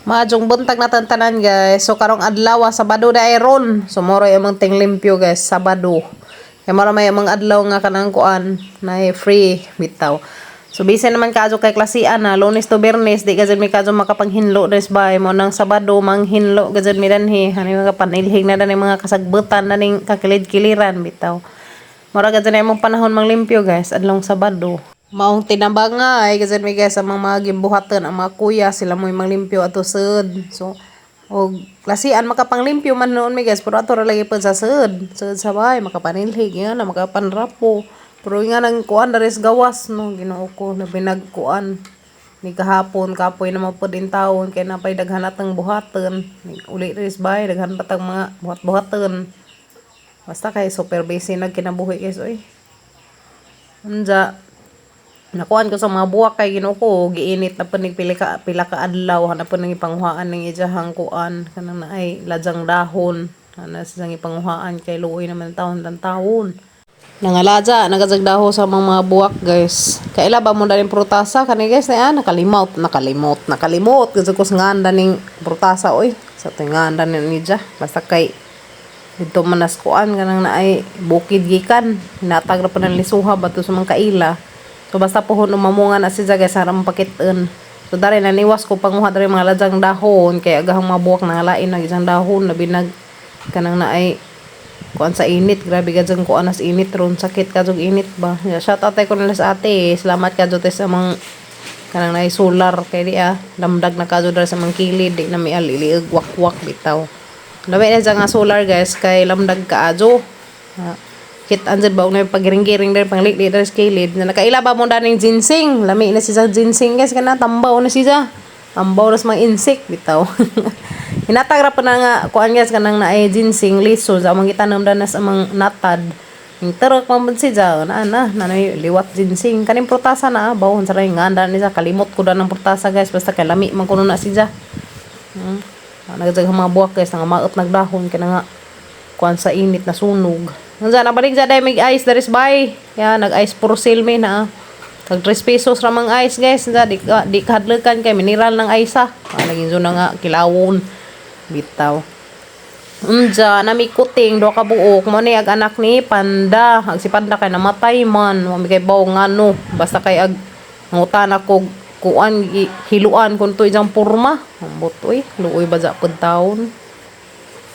Maadjong buntag na tantanan guys. So karong adlaw Sabado na ron. So moro imong ting limpyo guys Sabado. Kay moro may imong adlaw nga kanang kuan na free bitaw. So bisan naman kadto kay klasian na Lunes to Biyernes di gazud mi kadto makapanghinlo des bay mo nang Sabado manghinlo gazud mi danhi ani mga panilhig na dani mga kasagbutan naning kakilid-kiliran bitaw. Moro gazud na imong panahon manglimpyo guys adlong Sabado. Maong tinabangay kasi may guys ang mga gimbuhatan ang mga kuya sila mo manglimpyo ato sud. So og klasian makapanglimpyo man noon may guys pero ato ra lagi pud sa sud sa bay makapanilhig yan na makapanrapo. Pero nga nang kuan dares gawas no Ginoo ko na binagkuan ni kahapon kapoy na mapud in taon kay napay daghan natang buhaton uli res bay daghan patang mga buhat-buhaton. Basta kay super busy nagkinabuhi guys oy. Unja nakuan ko sa mga buwak kay Ginoo ko giinit na pud pila ka adlaw na pud nang ipanghuhaan ning ijahang kuan kanang naay lajang dahon ana sa ipanghuhaan kay luoy naman taon lang taon nangalaja nagazagdaho sa mga buwak guys kaila ba mo daling prutasa kani guys na nakalimot kasi ko nganda ning prutasa oy sa tinganda ni niya basta kay dito manas kuan kanang naay bukid gikan natag ra pa ng lisuha bato sa mga kaila. So basta pohon umamungan na siya guys haram pakiton. So dari naniwas ko panguha dari mga lajang dahon kay agahang mabuwak na lain na isang dahon na binag kanang naay kuan sa init grabe gajang kuan as init ron sakit kajog init ba. Shout out ko nila sa ate. Salamat kadto sa mga kanang naay solar kay di lamdag na kadto dari sa mga kilid di na mi aliliig wak-wak bitaw. Labi na nga solar guys kay lamdag kaadyo. Kit anjud ba na pagiring-giring dari panglili dari skilid na nakaila ba mo daning ginseng lami na siya ginseng guys kana tambaw na siya tambaw na sa mga insect bitaw hinatagra pa na nga kuan guys kanang naay ginseng liso sa mga gitanam na sa mga natad ning terok man siya na liwat ginseng kaning prutasa na bawon sa ray nganda ni sa kalimot ko da ng prutasa guys basta kay lami man kuno na siya nagdaghan mga buwak guys nga maot nagdahon kana nga kuan sa init na sunog. Nandiyan, nabalik dyan dahil may ice there is buy. Yan, nag-ice puro sale may na. Tag 3 pesos ramang ice guys. Nandiyan, di kahadlakan kay mineral ng ice naging na nga, kilawon. Bitaw. Nandiyan, namikuting, do ka buok. Muna ag anak ni Panda. Ag si Panda kay namatay man. Mamigay baw nga no. Basta kay ag ngutan ako kuan, hiluan kung to ijang purma. Ang butoy, luoy ba dyan pud taon.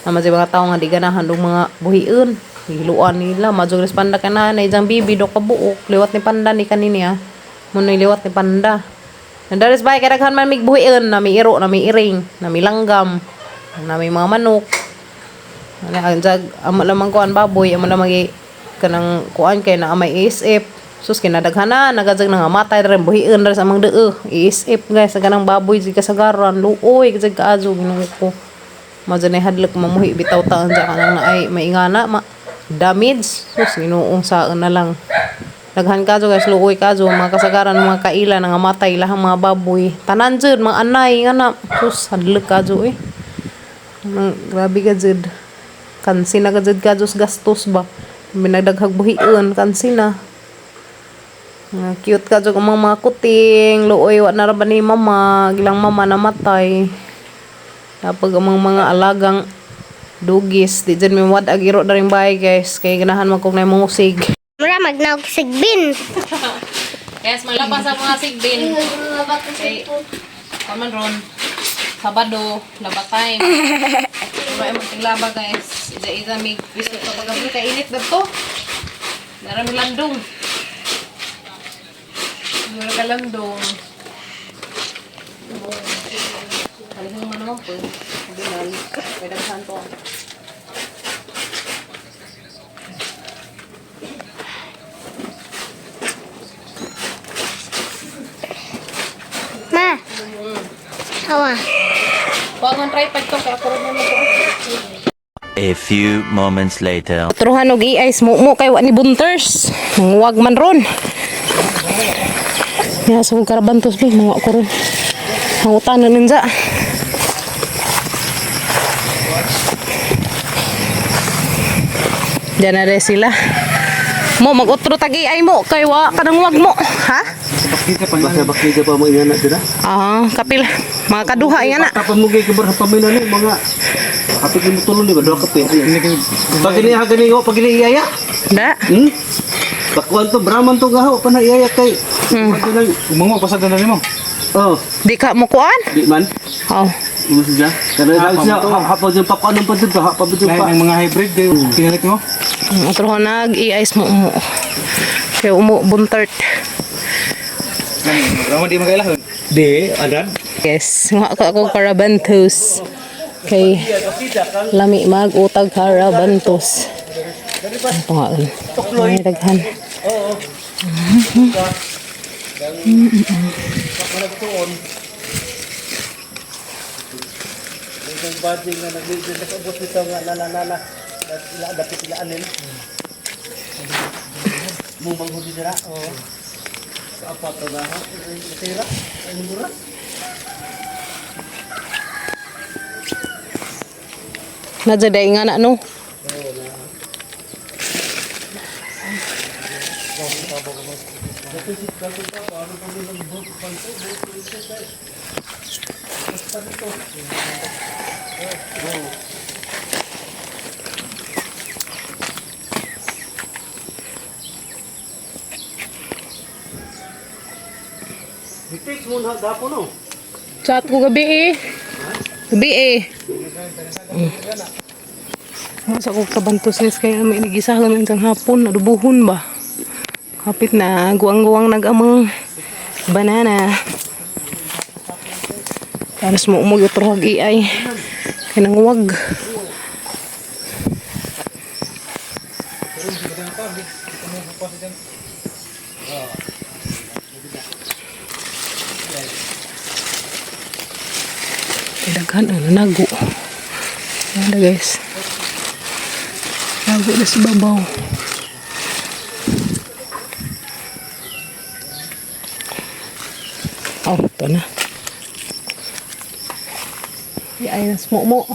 Naman si mga tao nga di ganahan dong mga buhiun. Hiluan nila. Majog Panda ka na ijang bibi do kabuok. Liwat ni Panda ni kanini Muna liwat ni Panda. Nandaris ba kadaghan man mig buhiun. Nami iro, nami iring, nami langgam, nami mga manok. Amo lamang kuan baboy. Amo lamang kanang kuan kay na amay isip. Sus kinadaghan na. Nagazag na nga matay rin buhiun rin sa amang isip guys. Sa ganang baboy di kasagaran. Luoy kasi kaazo. Ginoo ko. Majanay hadlok mamuhi bitaw taon sa kanang naay maingana damage sus ginuong saan na lang daghan kadto guys luoy kadto mga kasagaran mga kaila nga matay lahang mga baboy tanan jud mga anay nga na sus hadlok kadto grabe gajud kansina gajud kadto gastos ba binagdaghag buhion kansina cute kadto mga kuting luoy wa na ra ba ni mama gilang mama namatay. Kapag ang mga alagang dugis, di dyan may wad agiro na rin bahay guys. Kaya ganahan magkong na yung musig. Mura magnaw sigbin. Yes, malabas ang mga sigbin. Okay. Kaman ron. Sabado, laba time. Mura yung magtiglaba guys. Ida-ida may gusto ka pag-abli. Kainit na to. Narami landong. Mura ka landong. Halihang mo naman po. Bilan. Pwede saan to. Ma. Awa. Huwag ang tripod to. Kaya puro naman ito. A few moments later. Turuhan og i-ice mo kay wa ni bunters. Huwag man ron. Ya, sa karabantos ba. Mga ko ron. Ang utanan ninja. Diyan na rin sila. Mo, mag-utro tagi ay mo. Kay wa, kanang wag mo. Ha? Kita pa basta bakita pa mo ingana dira. Kapil. Mga kaduha yan na. Tapos mo kay kabar sa pamilya ni mga kapit mo tulong di ba do kape. Pag ini ha gani pag ini iyaya. Da. Bakwan to Brahman to gaho pa na iyaya kay. Umango pasag na nimo. Oh, Di ka mo kuan? di man. Oh. Umus siya. Kada siya hapon yung papanon pa dito, hapon dito pa. Lain ng mga hybrid kayo pinalit mo. Otro ko nag-i-ice mo umo. Kaya umo buntart. Ramo di magailahon. Di, adan. Yes, nga ka ako karabantos. Kay lami mag-utag karabantos. Ito nga. May daghan. Yung bading na nag-video na kabot nito nga nalala. Ila dapat sila anin. Mubang hudi dira. Oh. Sa apat na ha. Tira. Ano mura? Nadyaday nga na no. Fix mo na dapo no. Chat ko gabi eh. Gabi eh. Sa ko kabantos nis kaya may nagisahan ng isang hapon, nadubuhon ba? Kapit na guwang-guwang nag-amang banana. Tapos mo umuyo trohag iay. Kinang wag. Daghan ano nago. Ada guys. Nago na sa babaw. Oh, ito na. Ay, nasmo-mo.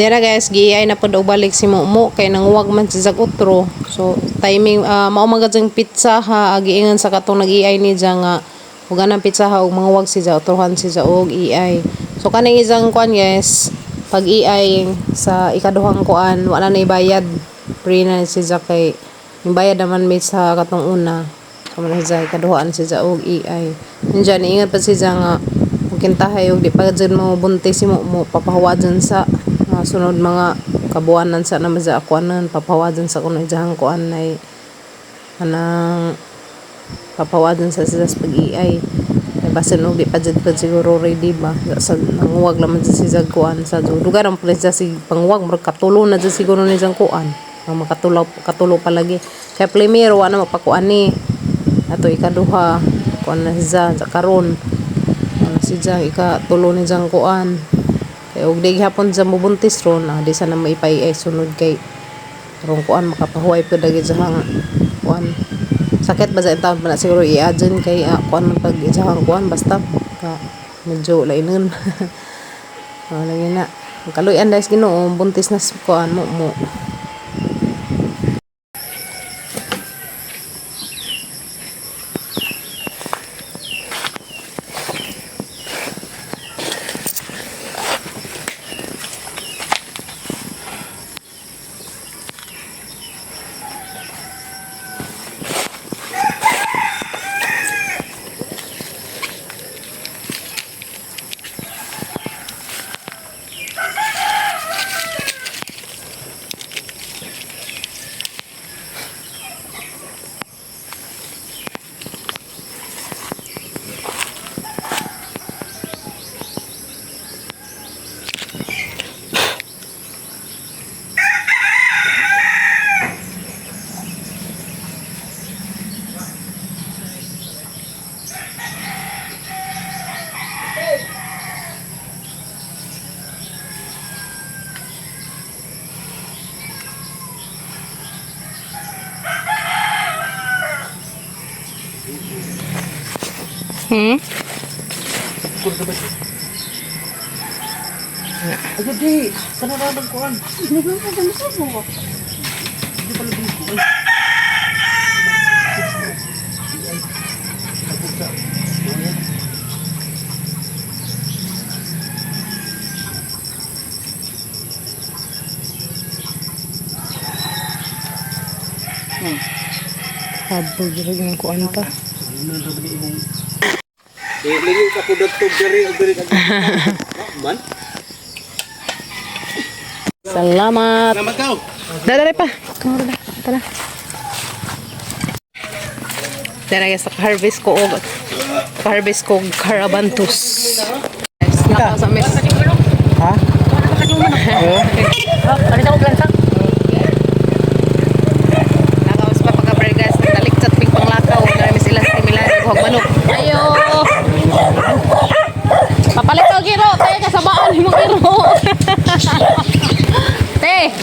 Dira guys, giay na pod og balik si Momo kay nanguwag man si Zagutro. So timing mao magad jang pizza ha agiingan sa katong nag-iay ni nga ug anang pizza ha og manguwag si Zautrohan si og iay. So kaning isang kuan guys, pag iay sa ikaduhang kuan wala na ibayad. Free na si kay yung bayad naman may sa katong una. Kamo na sa ikaduhaan si og iay. Nandiyan ingat pa si nga kintahay og di pa jud mo buntis si Momo papahawadon sa sunod mga kabuanan sa naman sa akuanan papawadan sa kuno jahang kuan ay anang papawadan sa pag-iay ay basin og di pa jud pa siguro ready ba sa nanguwag laman sa si kuan sa lugar ang pala si pangwag murag katulo na jud siguro ni jang kuan ang katulo palagi kay primero ano mapakuan ni ato ikaduha kuan na sa karon ano si jang ikatulo ni jang kuan. Kaya og di hapon sa mubuntis ron, di sana maipay ay sunod kay rong kuan makapahuay pa dagi sa kuan. Sakit ba sa taon pa na siguro i-adjun kay kuan man pag isahang kuan basta ka medyo lainon. Lagi na. Kaluyan guys Ginoo, buntis na kuan mo. Hmm? Ayo di, kana na nagkuan. Habol diri ng kuan pa. Lagi ka kudat to diri diri man. Salamat. Salamat ka. Dali pa. Kumuro na. Tara. Tara guys, harvest ko og harvest ko og carabantus. Guys, naka sa mes. Ha? Nakaus pa pagka-break guys, taliktat ping panglakaw, dami sila similar og manok. Ayo. Papalit og giro, tayo ka sa baan imong giro. Te.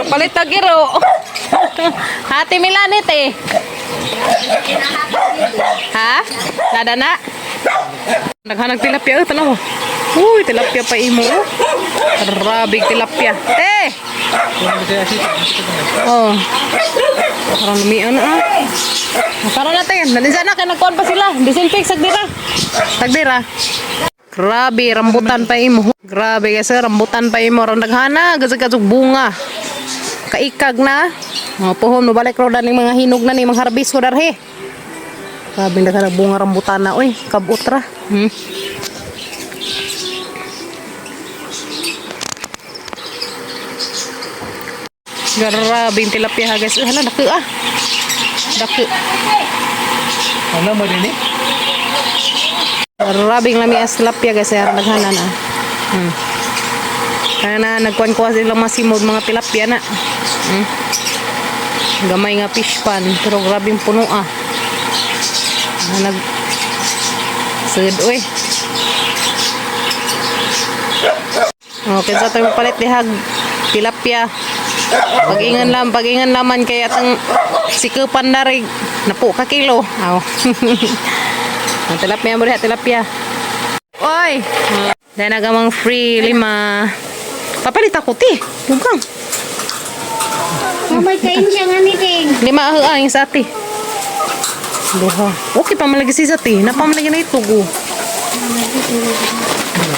Papalit og giro. Hati Milani te. Ha? Nada na? Naghanag tilapia tanaw. Uy, tilapia pa imo. Rabig tilapia. Te. Oh. Parang lumian na. Karon natin. Nandiyan na kay nagkuan pa sila. Disinfect sagdira. Sagdira. Grabe, rambutan pa imo. Grabe kasi rambutan pa imo. Ron naghana, gasag-gasag bunga. Kaikag na. Mga pohon, nubalik ro na mga hinog na ni mga harbis ko darhe. Grabe na ka bunga rambutan na. Uy, kabut ra. Grabe yung tilapia guys. Hala, daki ah. Daki. Ano mo din eh? Grabe yung lamias tilapia guys. Naghanan ah. Kaya na nagkuhan-kuha silang masimod mga tilapia na. Gamay nga fish pan. Pero grabe yung puno ah. Sud uy. Okay, sa tayo palit dihag tilapia. Pag-ingan naman kaya atang sikupan na rin. Napo ka kilo. Aw. Tilapia mo rin, tilapia. Oy! Dahil nagamang free 5. Papalit ako, ti. Bugang. Mamay kain siya nga ni Ting. 5 yung sa ati. Duha. Okay pa malagi si sa ti. Napamalagi na ito ko.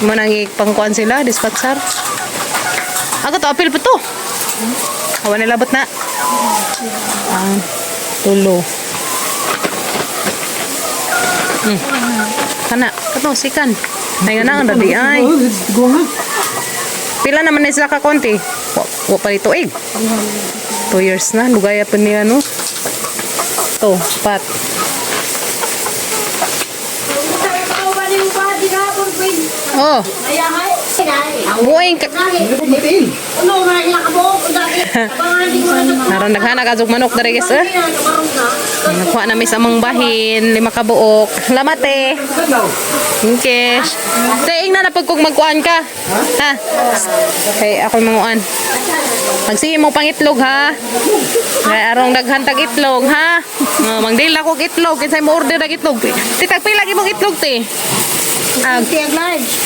Manangik pangkuan sila, dispatcher. Aga to, apil pa to. Hawa nila labot na. Tulo. Kana, kato, sikan. Ay, nga na, ang dadi ay. Pila naman na sila ka konti. Wa pa ito, 2 years na, lugaya pa nila, no? Ito, pat. Oh. Buhay ka. Naroon naghanag azog manok dari guys eh. Nakuha namin sa among bahin, 5 kabuok. Salamat eh. Okay. Teing na napagkog magkuhan ka. Ha? Okay, ako manguan. Magsige mo pang itlog ha. Ngay arong daghantag itlog ha. Mangdila ko itlog kinsay mo order ng itlog. Titag pila imong itlog te.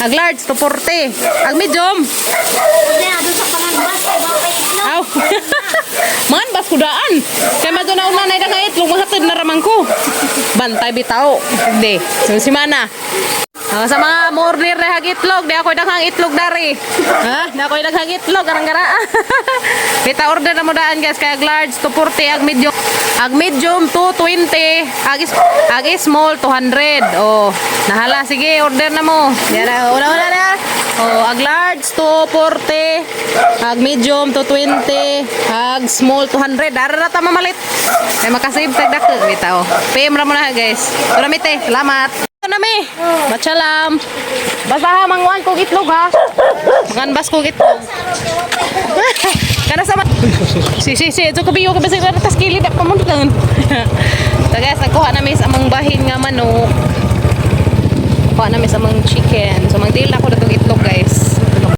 Ag large to 40. Ag medium. Aw. Man bas kudaan. Kay maduna una na nga itlog mahatid na ramang ko. Bantay bitaw. Hindi. Si mana. Sa mga order na itlog, di ako daghang itlog dari. Ha? Di ako daghang itlog arang gara. Kita order na mo daan guys kay ag large to 40 ag medium. Ag medium to 20, ag small 200. Oh, nahala sige order na mo. Yan na, una na. Oh, ag large to 40, ag medium to 20, ag small 200. Dara na ta mamalit. Kay makasave tag dako bitaw. PM ra mo na guys. Maramite, salamat. Nami, matsalam. Basta ha, manguan kong itlog ha. Manganbas kong itlog. Kana sa si. Ito kabiyo ka ba sa tas kilid ako mo lang. So guys, nagkuha namin sa among bahin nga manok. Kuha namin sa among chicken. So magdil ako na itong itlog guys.